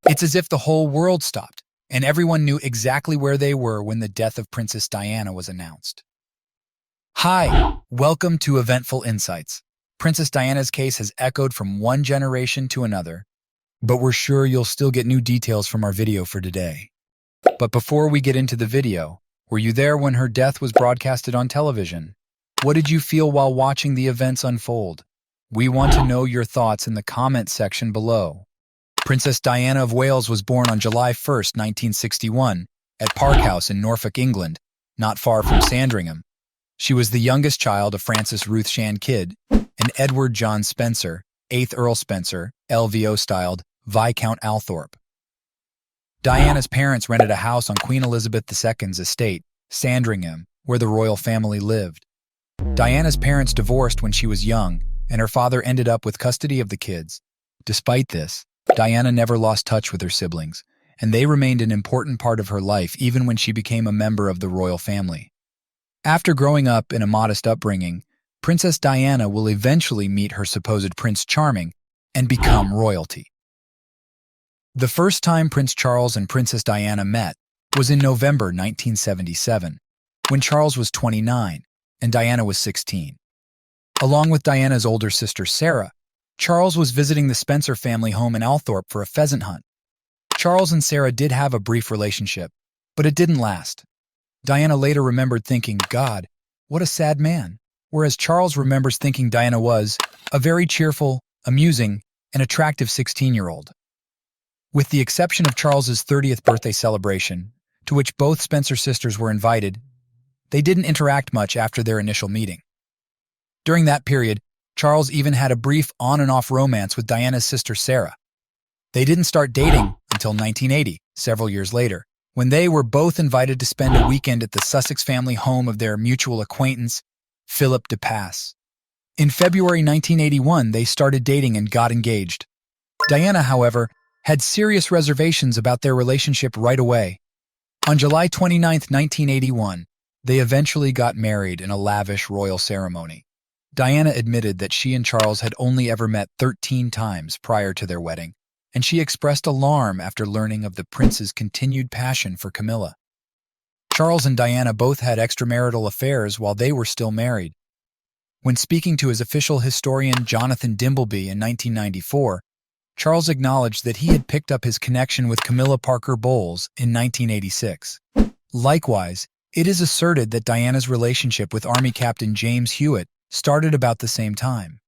It's as if the whole world stopped, and everyone knew exactly where they were when the death of Princess Diana was announced. Hi, welcome to Eventful Insights. Princess Diana's case has echoed from one generation to another, but we're sure you'll still get new details from our video for today. But before we get into the video, were you there when her death was broadcasted on television? What did you feel while watching the events unfold? We want to know your thoughts in the comment section below. Princess Diana of Wales was born on July 1st, 1961, at Park House in Norfolk, England, not far from Sandringham. She was the youngest child of Frances Ruth Shan Kidd and Edward John Spencer, 8th Earl Spencer, LVO-styled Viscount Althorp. Diana's parents rented a house on Queen Elizabeth II's estate, Sandringham, where the royal family lived. Diana's parents divorced when she was young, and her father ended up with custody of the kids. Despite this, Diana never lost touch with her siblings, and they remained an important part of her life even when she became a member of the royal family. After growing up in a modest upbringing, Princess Diana will eventually meet her supposed Prince Charming and become royalty. The first time Prince Charles and Princess Diana met was in November 1977, when Charles was 29 and Diana was 16. Along with Diana's older sister Sarah, Charles was visiting the Spencer family home in Althorp for a pheasant hunt. Charles and Sarah did have a brief relationship, but it didn't last. Diana later remembered thinking, "God, what a sad man," whereas Charles remembers thinking Diana was a very cheerful, amusing, and attractive 16-year-old. With the exception of Charles's 30th birthday celebration, to which both Spencer sisters were invited, they didn't interact much after their initial meeting. During that period, Charles even had a brief on-and-off romance with Diana's sister Sarah. They didn't start dating until 1980, several years later, when they were both invited to spend a weekend at the Sussex family home of their mutual acquaintance, Philip de Pass. In February 1981, they started dating and got engaged. Diana, however, had serious reservations about their relationship right away. On July 29, 1981, they eventually got married in a lavish royal ceremony. Diana admitted that she and Charles had only ever met 13 times prior to their wedding, and she expressed alarm after learning of the prince's continued passion for Camilla. Charles and Diana both had extramarital affairs while they were still married. When speaking to his official historian Jonathan Dimbleby in 1994, Charles acknowledged that he had picked up his connection with Camilla Parker Bowles in 1986. Likewise, it is asserted that Diana's relationship with Army Captain James Hewitt started about the same time.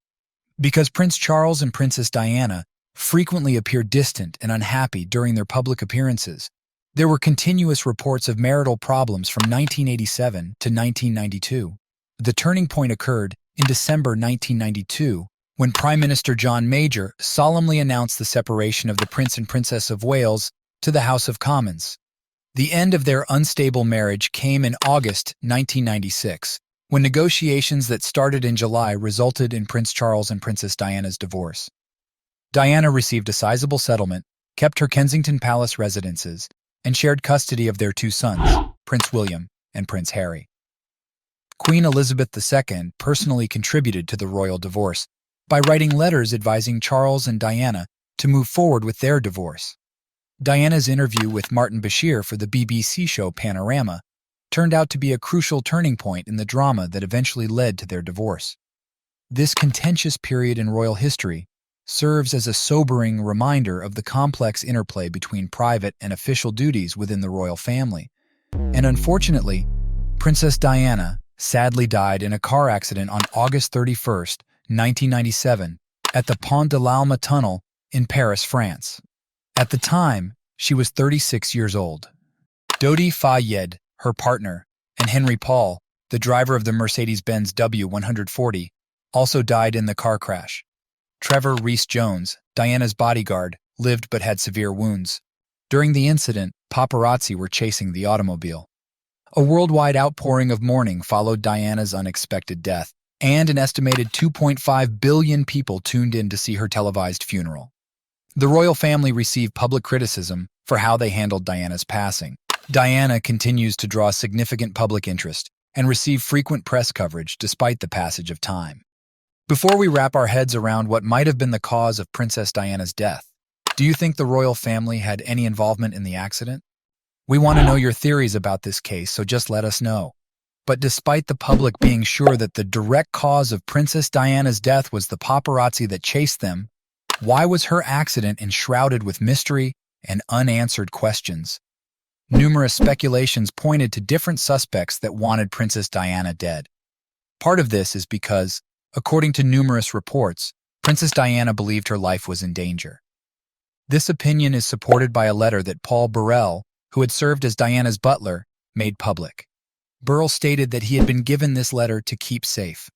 Because Prince Charles and Princess Diana frequently appeared distant and unhappy during their public appearances, there were continuous reports of marital problems from 1987 to 1992. The turning point occurred in December 1992, when Prime Minister John Major solemnly announced the separation of the Prince and Princess of Wales to the House of Commons. The end of their unstable marriage came in August 1996, when negotiations that started in July resulted in Prince Charles and Princess Diana's divorce. Diana received a sizable settlement, kept her Kensington Palace residences, and shared custody of their two sons, Prince William and Prince Harry. Queen Elizabeth II personally contributed to the royal divorce by writing letters advising Charles and Diana to move forward with their divorce. Diana's interview with Martin Bashir for the BBC show Panorama turned out to be a crucial turning point in the drama that eventually led to their divorce. This contentious period in royal history serves as a sobering reminder of the complex interplay between private and official duties within the royal family. And unfortunately, Princess Diana sadly died in a car accident on August 31st, 1997, at the Pont de l'Alma tunnel in Paris, France. At the time, she was 36 years old. Dodi Fayed, her partner, and Henry Paul, the driver of the Mercedes-Benz W140, also died in the car crash. Trevor Rees-Jones, Diana's bodyguard, lived but had severe wounds. During the incident, paparazzi were chasing the automobile. A worldwide outpouring of mourning followed Diana's unexpected death, and an estimated 2.5 billion people tuned in to see her televised funeral. The royal family received public criticism for how they handled Diana's passing. Diana continues to draw significant public interest and receive frequent press coverage despite the passage of time. Before we wrap our heads around what might have been the cause of Princess Diana's death, Do you think the royal family had any involvement in the accident? We want to know your theories about this case, so just let us know. But despite the public being sure that the direct cause of Princess Diana's death was the paparazzi that chased them, why was her accident enshrouded with mystery and unanswered questions? Numerous speculations pointed to different suspects that wanted Princess Diana dead. Part of this is because, according to numerous reports, Princess Diana believed her life was in danger. This opinion is supported by a letter that Paul Burrell, who had served as Diana's butler, made public. Burrell stated that he had been given this letter to keep safe.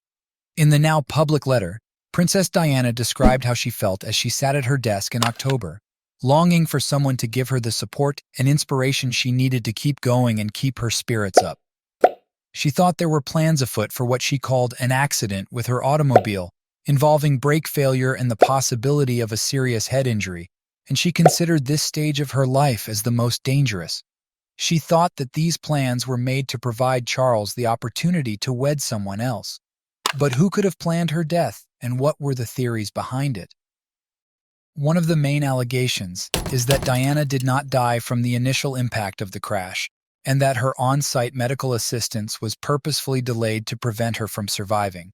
In the now public letter, Princess Diana described how she felt as she sat at her desk in October, longing for someone to give her the support and inspiration she needed to keep going and keep her spirits up. She thought there were plans afoot for what she called an accident with her automobile, involving brake failure and the possibility of a serious head injury, and she considered this stage of her life as the most dangerous. She thought that these plans were made to provide Charles the opportunity to wed someone else. But who could have planned her death, and what were the theories behind it? One of the main allegations is that Diana did not die from the initial impact of the crash, and that her on-site medical assistance was purposefully delayed to prevent her from surviving.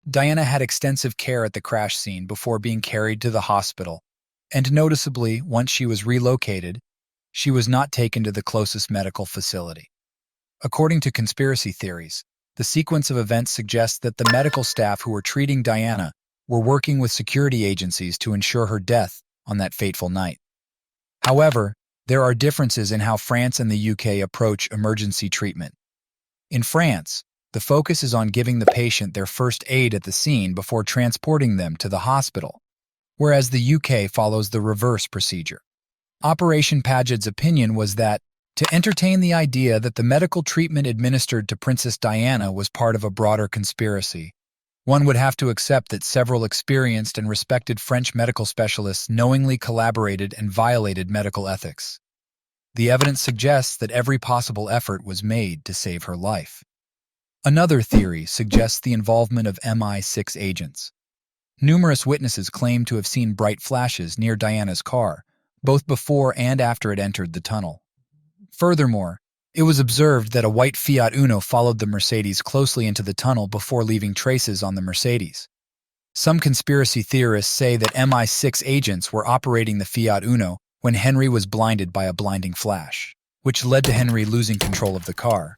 Diana had extensive care at the crash scene before being carried to the hospital, and noticeably, once she was relocated, she was not taken to the closest medical facility. According to conspiracy theories, the sequence of events suggests that the medical staff who were treating Diana were working with security agencies to ensure her death on that fateful night. However, there are differences in how France and the UK approach emergency treatment. In France, the focus is on giving the patient their first aid at the scene before transporting them to the hospital, whereas the UK follows the reverse procedure. Operation Paget's opinion was that, to entertain the idea that the medical treatment administered to Princess Diana was part of a broader conspiracy, one would have to accept that several experienced and respected French medical specialists knowingly collaborated and violated medical ethics. The evidence suggests that every possible effort was made to save her life. Another theory suggests the involvement of MI6 agents. Numerous witnesses claim to have seen bright flashes near Diana's car, both before and after it entered the tunnel. Furthermore, it was observed that a white Fiat Uno followed the Mercedes closely into the tunnel before leaving traces on the Mercedes. Some conspiracy theorists say that MI6 agents were operating the Fiat Uno when Henry was blinded by a blinding flash, which led to Henry losing control of the car.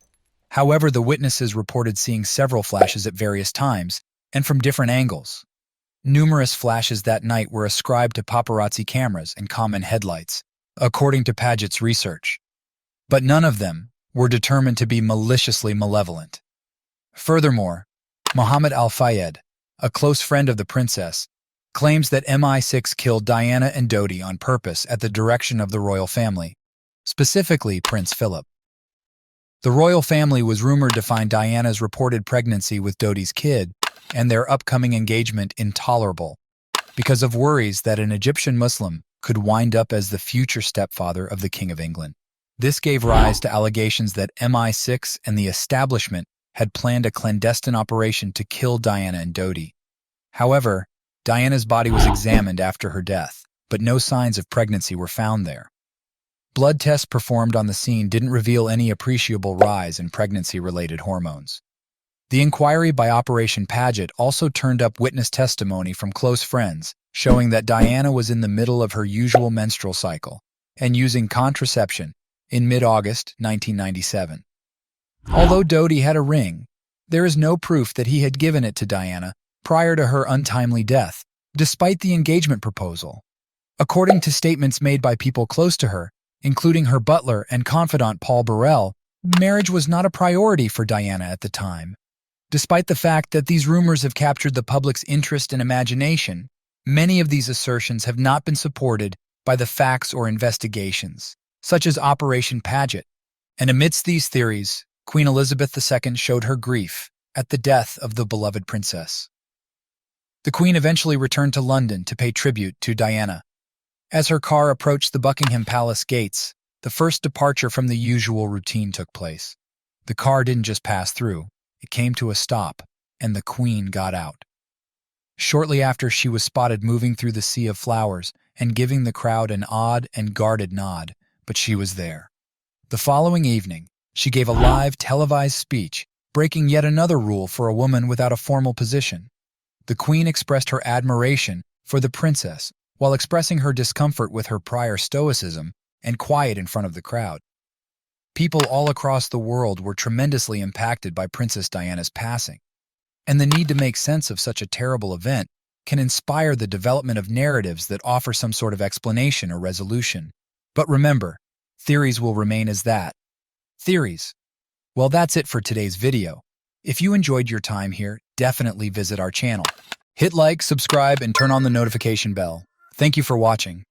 However, the witnesses reported seeing several flashes at various times and from different angles. Numerous flashes that night were ascribed to paparazzi cameras and common headlights, according to Paget's research. But none of them were determined to be maliciously malevolent. Furthermore, Mohammed Al-Fayed, a close friend of the princess, claims that MI6 killed Diana and Dodi on purpose at the direction of the royal family, specifically Prince Philip. The royal family was rumored to find Diana's reported pregnancy with Dodi's kid and their upcoming engagement intolerable because of worries that an Egyptian Muslim could wind up as the future stepfather of the King of England. This gave rise to allegations that MI6 and the establishment had planned a clandestine operation to kill Diana and Dodi. However, Diana's body was examined after her death, but no signs of pregnancy were found there. Blood tests performed on the scene didn't reveal any appreciable rise in pregnancy-related hormones. The inquiry by Operation Paget also turned up witness testimony from close friends, showing that Diana was in the middle of her usual menstrual cycle and using contraception in mid-August 1997. Although Dodi had a ring, there is no proof that he had given it to Diana prior to her untimely death, despite the engagement proposal. According to statements made by people close to her, including her butler and confidant Paul Burrell, marriage was not a priority for Diana at the time. Despite the fact that these rumors have captured the public's interest and imagination, many of these assertions have not been supported by the facts or investigations, such as Operation Paget. And amidst these theories, Queen Elizabeth II showed her grief at the death of the beloved princess. The Queen eventually returned to London to pay tribute to Diana. As her car approached the Buckingham Palace gates, the first departure from the usual routine took place. The car didn't just pass through, it came to a stop, and the Queen got out. Shortly after, she was spotted moving through the sea of flowers and giving the crowd an odd and guarded nod, but she was there. The following evening, she gave a live, televised speech, breaking yet another rule for a woman without a formal position. The queen expressed her admiration for the princess while expressing her discomfort with her prior stoicism and quiet in front of the crowd. People all across the world were tremendously impacted by Princess Diana's passing, and the need to make sense of such a terrible event can inspire the development of narratives that offer some sort of explanation or resolution. But remember, theories will remain as that. Theories. Well, that's it for today's video. If you enjoyed your time here, definitely visit our channel. Hit like, subscribe, and turn on the notification bell. Thank you for watching.